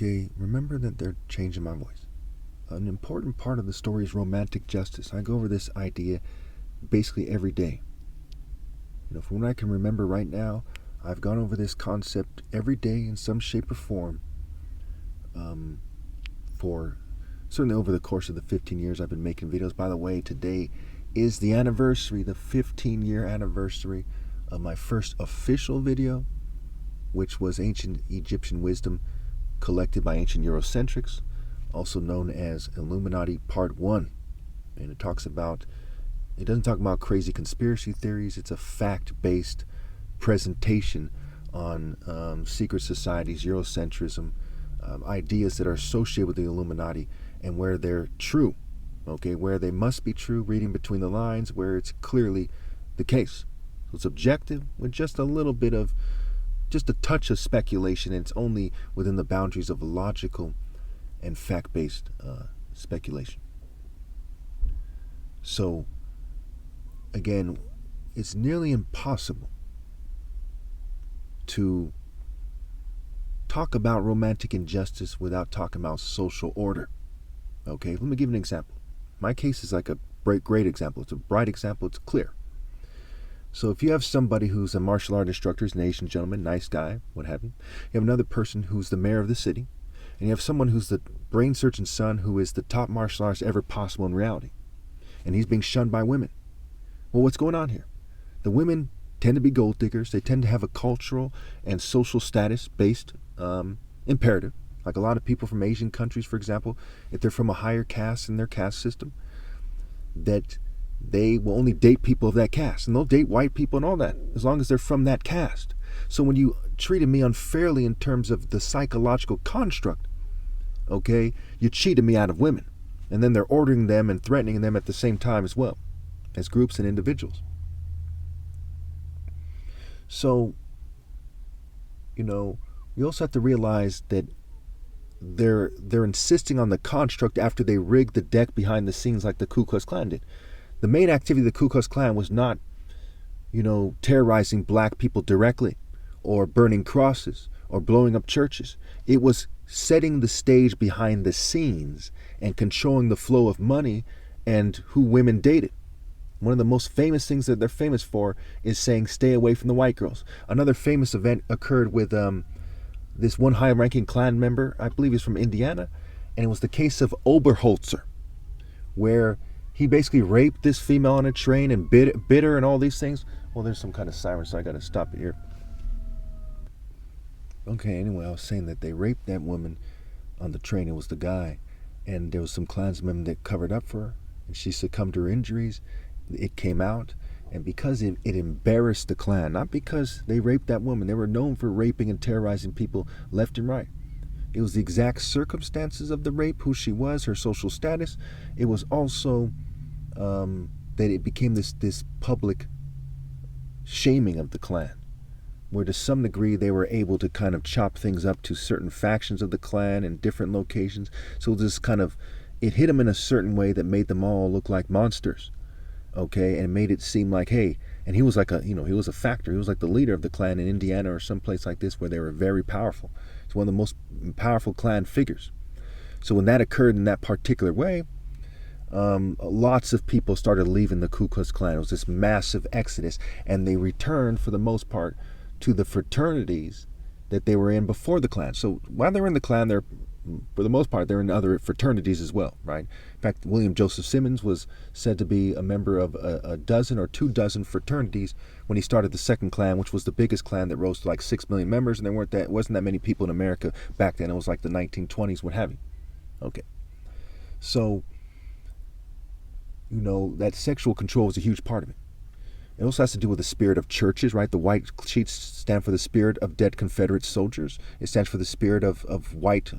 Okay, remember that they're changing my voice. An important part of the story is romantic justice. I go over this idea basically every day. From what I can remember right now, I've gone over this concept every day in some shape or form for certainly over the course of the 15 years I've been making videos. By the way, today is the 15-year anniversary of my first official video, which was Ancient Egyptian Wisdom collected by Ancient Eurocentrics, also known as Illuminati Part 1. And it doesn't talk about crazy conspiracy theories. It's a fact-based presentation on secret societies, Eurocentrism, ideas that are associated with the Illuminati and where they're true, okay, where they must be true, reading between the lines, where it's clearly the case. So it's objective with just a touch of speculation, and it's only within the boundaries of logical and fact-based speculation. So, again, it's nearly impossible to talk about romantic injustice without talking about social order. Okay, let me give you an example. My case is like a great example. It's a bright example. It's clear. So if you have somebody who's a martial art instructor, is an Asian gentleman, nice guy, what have you. You have another person who's the mayor of the city. And you have someone who's the brain surgeon's son who is the top martial artist ever possible in reality. And he's being shunned by women. Well, what's going on here? The women tend to be gold diggers. They tend to have a cultural and social status-based imperative. Like a lot of people from Asian countries, for example, if they're from a higher caste in their caste system, that they will only date people of that caste. And they'll date white people and all that, as long as they're from that caste. So when you treated me unfairly in terms of the psychological construct, okay, you cheated me out of women. And then they're ordering them and threatening them at the same time as well, as groups and individuals. So, we also have to realize that they're insisting on the construct after they rigged the deck behind the scenes like the Ku Klux Klan did. The main activity of the Ku Klux Klan was not, terrorizing black people directly or burning crosses or blowing up churches. It was setting the stage behind the scenes and controlling the flow of money and who women dated. One of the most famous things that they're famous for is saying, stay away from the white girls. Another famous event occurred with this one high-ranking Klan member, I believe he's from Indiana, and it was the case of Oberholzer, where he basically raped this female on a train and bit her and all these things. Well, there's some kind of siren, so I got to stop it here. Okay, anyway, I was saying that they raped that woman on the train. It was the guy, and there was some Klansmen that covered up for her, and she succumbed to her injuries. It came out, and because it embarrassed the Klan, not because they raped that woman. They were known for raping and terrorizing people left and right. It was the exact circumstances of the rape, who she was, her social status. It was also that it became this public shaming of the Klan, where to some degree they were able to kind of chop things up to certain factions of the Klan in different locations. So this it hit them in a certain way that made them all look like monsters. Okay, and made it seem like, hey, and he was like he was a factor. He was like the leader of the Klan in Indiana or someplace like this where they were very powerful. It's one of the most powerful Klan figures. So when that occurred in that particular way, lots of people started leaving the Ku Klux Klan. It was this massive exodus, and they returned for the most part to the fraternities that they were in before the Klan. So while they were in the Klan, for the most part, they're in other fraternities as well, right? In fact, William Joseph Simmons was said to be a member of a dozen or 2 dozen fraternities when he started the Second Klan, which was the biggest Klan that rose to like 6 million members, and there wasn't that many people in America back then. It was like the 1920s, what have you. Okay. So, that sexual control was a huge part of it. It also has to do with the spirit of churches, right? The white sheets stand for the spirit of dead Confederate soldiers. It stands for the spirit of white,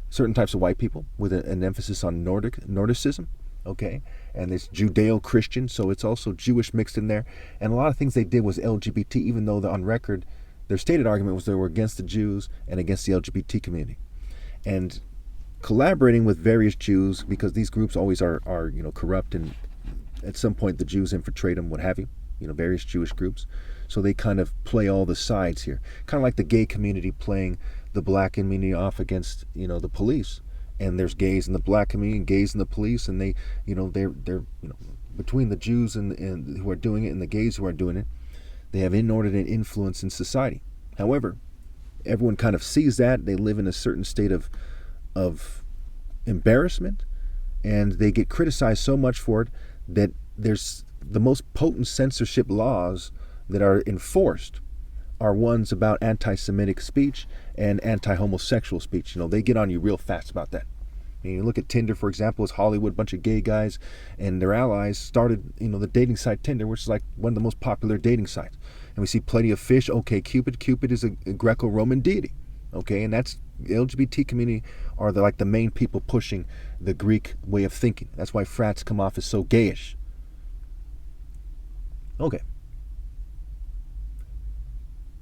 certain types of white people with an emphasis on Nordicism, okay? And it's Judeo-Christian, so it's also Jewish mixed in there. And a lot of things they did was LGBT, even though on record, their stated argument was they were against the Jews and against the LGBT community. And collaborating with various Jews, because these groups always are corrupt, and at some point the Jews infiltrate them, what have you, various Jewish groups. So they kind of play all the sides here. Kind of like the gay community playing the black community off against, the police. And there's gays in the black community and gays in the police, and they, they're between the Jews and who are doing it and the gays who are doing it, they have inordinate influence in society. However, everyone kind of sees that. They live in a certain state of embarrassment, and they get criticized so much for it that there's the most potent censorship laws that are enforced are ones about anti-Semitic speech and anti-homosexual speech. They get on you real fast about that. You look at Tinder, for example. It's Hollywood, bunch of gay guys and their allies started, the dating site Tinder, which is like one of the most popular dating sites. And we see plenty of fish. Okay, Cupid. Cupid is a Greco-Roman deity. Okay, and that's the LGBT community are like the main people pushing the Greek way of thinking. That's why frats come off as so gayish. Okay.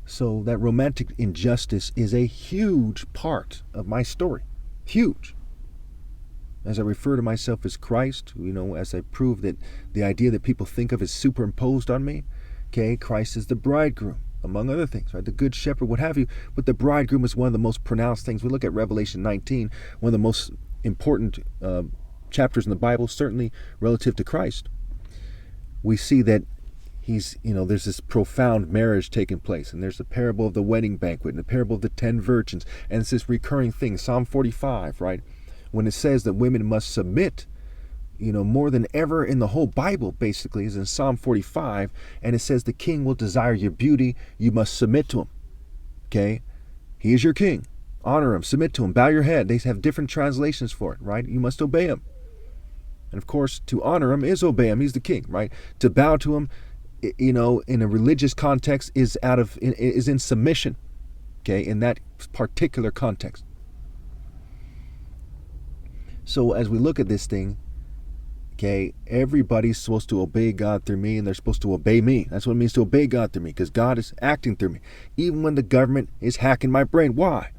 So that romantic injustice is a huge part of my story. Huge. As I refer to myself as Christ, as I prove that the idea that people think of is superimposed on me, okay, Christ is the bridegroom, among other things, right? The good shepherd, what have you. But the bridegroom is one of the most pronounced things. We look at Revelation 19, one of the most important chapters in the Bible, certainly relative to Christ. We see that he's, there's this profound marriage taking place, and there's the parable of the wedding banquet and the parable of the 10 virgins, and it's this recurring thing, Psalm 45, right? When it says that women must submit, more than ever in the whole Bible, basically, is in Psalm 45, and it says the king will desire your beauty, you must submit to him, okay? He is your king. Honor him, submit to him, bow your head. They have different translations for it, right? You must obey him. And of course, to honor him is obey him. He's the king, right? To bow to him, in a religious context is in submission, okay, in that particular context. So as we look at this thing, okay, everybody's supposed to obey God through me, and they're supposed to obey me. That's what it means to obey God through me, because God is acting through me, even when the government is hacking my brain. Why?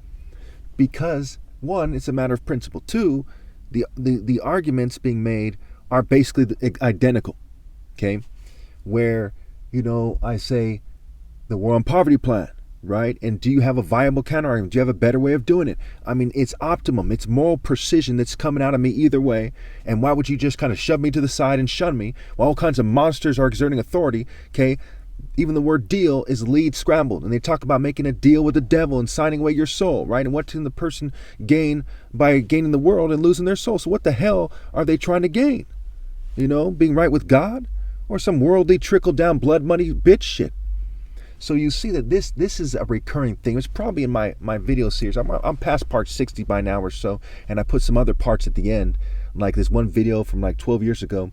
Because, one, it's a matter of principle. Two, the arguments being made are basically identical, okay? Where, I say the war on poverty plan, right? And do you have a viable counterargument? Do you have a better way of doing it? I mean, it's optimum. It's moral precision that's coming out of me either way. And why would you just kind of shove me to the side and shun me while all kinds of monsters are exerting authority? Okay, even the word deal is lead scrambled. And they talk about making a deal with the devil and signing away your soul, right? And what can the person gain by gaining the world and losing their soul? So what the hell are they trying to gain? Being right with God? Or some worldly trickle-down blood money bitch shit? So you see that this is a recurring thing. It's probably in my video series. I'm past part 60 by now or so, and I put some other parts at the end, like this one video from like 12 years ago,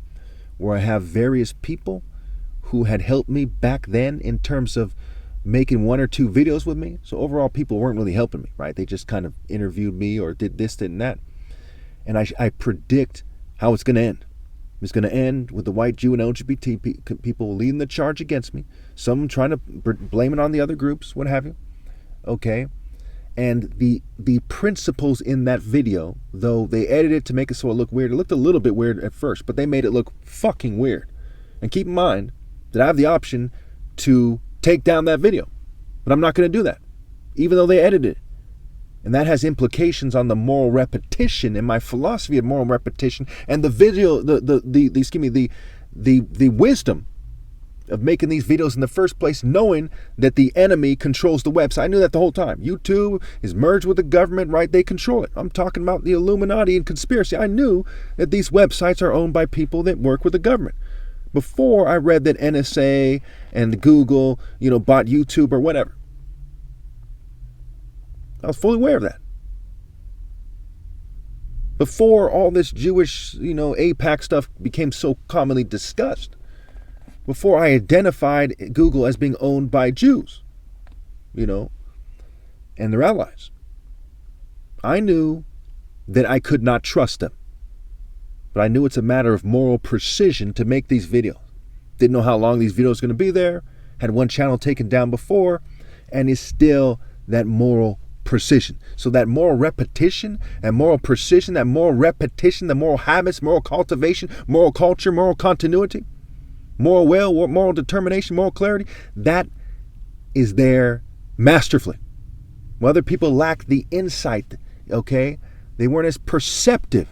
where I have various people who had helped me back then in terms of making one or two videos with me. So overall, people weren't really helping me, right? They just kind of interviewed me or did this, did that. And I predict how it's going to end. It's going to end with the white Jew and LGBT people leading the charge against me. Some trying to blame it on the other groups, what have you. Okay. And the principles in that video, though they edited it to make it so it looked weird. It looked a little bit weird at first, but they made it look fucking weird. And keep in mind that I have the option to take down that video. But I'm not going to do that, even though they edited it. And that has implications on the moral repetition and my philosophy of moral repetition and the video, the wisdom of making these videos in the first place, knowing that the enemy controls the website. I knew that the whole time. YouTube is merged with the government, right? They control it. I'm talking about the Illuminati and conspiracy. I knew that these websites are owned by people that work with the government. Before I read that NSA and Google, bought YouTube or whatever. I was fully aware of that. Before all this Jewish, AIPAC stuff became so commonly discussed. Before I identified Google as being owned by Jews, and their allies. I knew that I could not trust them. But I knew it's a matter of moral precision to make these videos. Didn't know how long these videos were going to be there. Had one channel taken down before. And it's still that moral precision. So that moral repetition and moral precision, that moral repetition, the moral habits, moral cultivation, moral culture, moral continuity, moral will, moral determination, moral clarity, that is there masterfully. While other people lacked the insight, okay? They weren't as perceptive.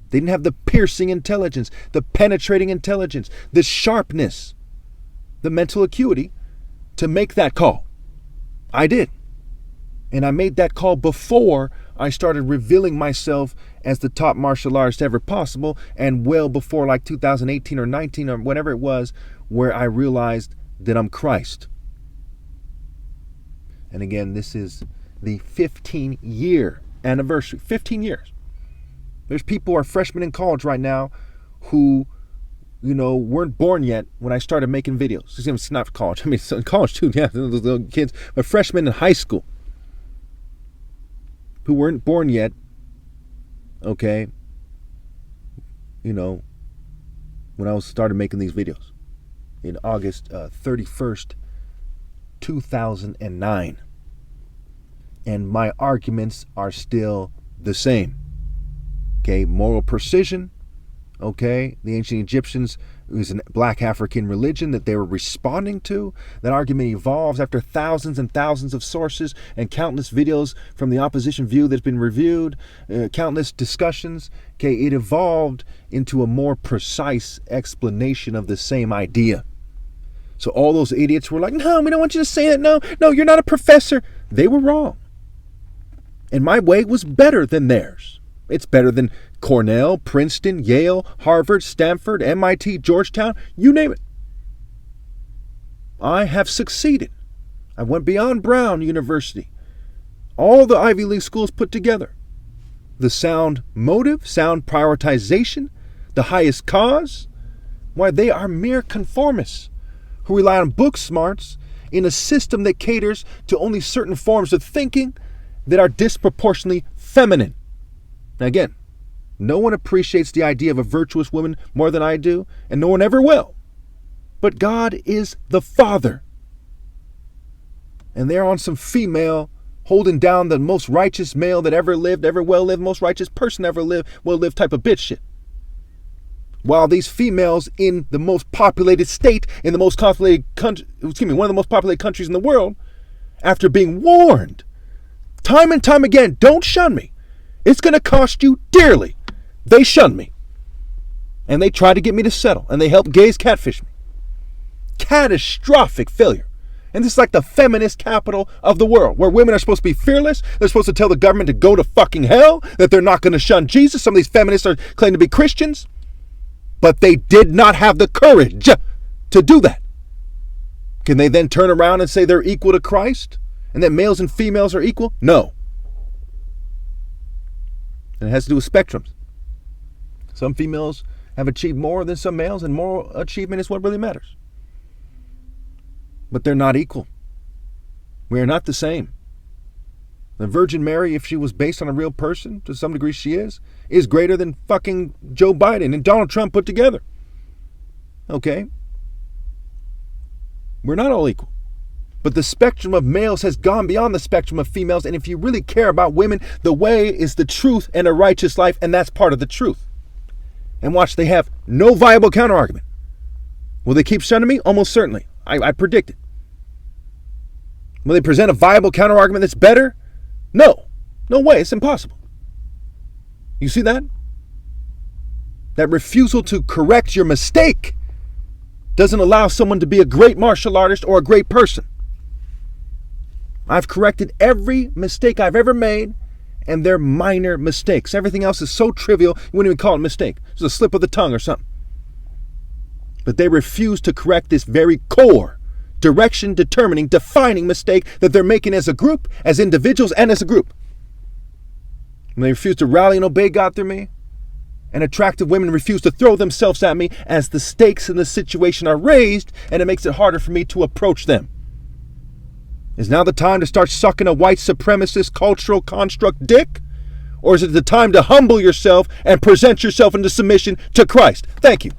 They didn't have the piercing intelligence, the penetrating intelligence, the sharpness, the mental acuity to make that call. I did. And I made that call before I started revealing myself as the top martial artist ever possible, and well before like 2018 or 19 or whatever it was, where I realized that I'm Christ. And again, this is the 15-year anniversary. 15 years. There's people who are freshmen in college right now who, weren't born yet when I started making videos. It's not college. I mean, it's in college too. Yeah, those little kids. But freshmen in high school who weren't born yet, okay, when I started making these videos in August 31st, 2009. And my arguments are still the same. Okay, moral precision. Okay, the ancient Egyptians, it was a black African religion that they were responding to. That argument evolves after thousands and thousands of sources and countless videos from the opposition view that's been reviewed, countless discussions. Okay, it evolved into a more precise explanation of the same idea. So all those idiots were like, no, we don't want you to say that. No, you're not a professor. They were wrong. And my way was better than theirs. It's better than Cornell, Princeton, Yale, Harvard, Stanford, MIT, Georgetown, you name it. I have succeeded. I went beyond Brown University. All the Ivy League schools put together. The sound motive, sound prioritization, the highest cause. Why, they are mere conformists who rely on book smarts in a system that caters to only certain forms of thinking that are disproportionately feminine. Now again, no one appreciates the idea of a virtuous woman more than I do, and no one ever will. But God is the Father. And they're on some female holding down the most righteous male that ever lived, ever well lived, most righteous person ever lived, well lived type of bitch shit. While these females in the most populated state, in the most populated country, one of the most populated countries in the world, after being warned time and time again, don't shun me. It's going to cost you dearly. They shunned me. And they tried to get me to settle. And they helped gays catfish me. Catastrophic failure. And this is like the feminist capital of the world, where women are supposed to be fearless. They're supposed to tell the government to go to fucking hell, that they're not going to shun Jesus. Some of these feminists are claiming to be Christians. But they did not have the courage to do that. Can they then turn around and say they're equal to Christ? And that males and females are equal? No. And it has to do with spectrums. Some females have achieved more than some males, and moral achievement is what really matters. But they're not equal. We are not the same. The Virgin Mary, if she was based on a real person, to some degree she is greater than fucking Joe Biden and Donald Trump put together. Okay? We're not all equal. But the spectrum of males has gone beyond the spectrum of females. And if you really care about women, the way is the truth and a righteous life. And that's part of the truth. And watch, they have no viable counterargument. Will they keep shunning me? Almost certainly. I predict it. Will they present a viable counterargument that's better? No. No way. It's impossible. You see that? That refusal to correct your mistake doesn't allow someone to be a great martial artist or a great person. I've corrected every mistake I've ever made, and they're minor mistakes. Everything else is so trivial, you wouldn't even call it a mistake. It's a slip of the tongue or something. But they refuse to correct this very core, direction-determining, defining mistake that they're making as a group, as individuals, and as a group. And they refuse to rally and obey God through me. And attractive women refuse to throw themselves at me as the stakes in the situation are raised, and it makes it harder for me to approach them. Is now the time to start sucking a white supremacist cultural construct dick? Or is it the time to humble yourself and present yourself into submission to Christ? Thank you.